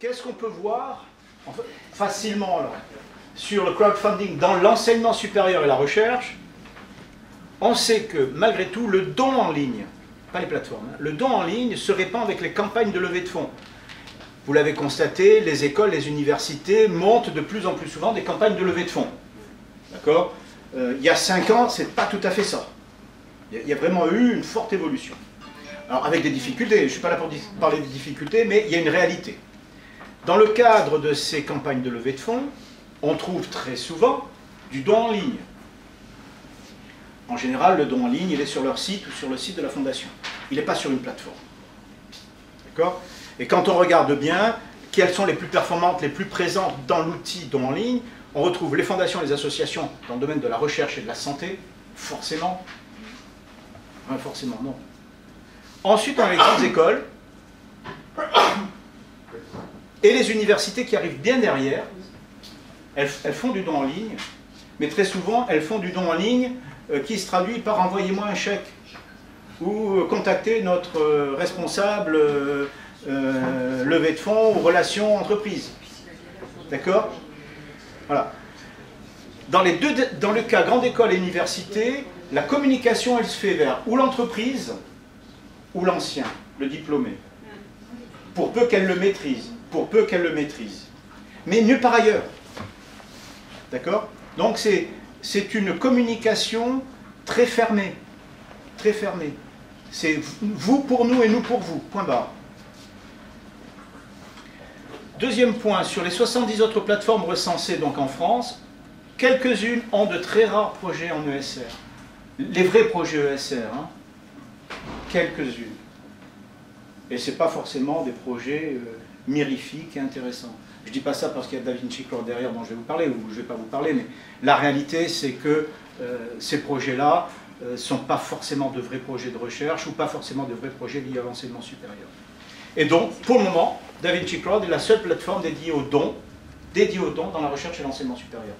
qu'est-ce qu'on peut voir facilement alors, sur le crowdfunding dans l'enseignement supérieur et la recherche? On sait que malgré tout, le don en ligne, pas les plateformes, hein, le don en ligne se répand avec les campagnes de levée de fonds. Vous l'avez constaté, les écoles, les universités montent de plus en plus souvent des campagnes de levée de fonds. D'accord? Il y a 5 ans, c'est pas tout à fait ça. Il y a vraiment eu une forte évolution. Alors avec des difficultés, je ne suis pas là pour parler des difficultés, mais il y a une réalité. Dans le cadre de ces campagnes de levée de fonds, on trouve très souvent du don en ligne. En général, le don en ligne, il est sur leur site ou sur le site de la fondation. Il n'est pas sur une plateforme. D'accord? Et quand on regarde bien, quelles sont les plus performantes, les plus présentes dans l'outil don en ligne, on retrouve les fondations, les associations dans le domaine de la recherche et de la santé, forcément. Enfin, forcément, non. Ensuite, on a les grandes écoles et les universités qui arrivent bien derrière. Elles font du don en ligne, mais très souvent, elles font du don en ligne qui se traduit par « envoyez-moi un chèque » ou « contactez notre responsable levée de fonds ou relations entreprises ». D'accord? Voilà. Dans le cas grande école et université, la communication, elle se fait vers ou l'entreprise ou l'ancien, le diplômé. Pour peu qu'elle le maîtrise. Pour peu qu'elle le maîtrise. Mais nulle part ailleurs. D'accord? Donc c'est une communication très fermée. Très fermée. C'est vous pour nous et nous pour vous. Point barre. Deuxième point, sur les 70 autres plateformes recensées donc en France, quelques-unes ont de très rares projets en ESR. Les vrais projets ESR, hein, quelques-unes. Et ce n'est pas forcément des projets mirifiques et intéressants. Je ne dis pas ça parce qu'il y a DaVinci Cloud derrière dont je vais vous parler, ou je ne vais pas vous parler, mais la réalité c'est que ces projets-là ne sont pas forcément de vrais projets de recherche ou pas forcément de vrais projets liés à l'enseignement supérieur. Et donc, pour le moment, DaVinci Cloud est la seule plateforme dédiée aux dons dans la recherche et l'enseignement supérieur.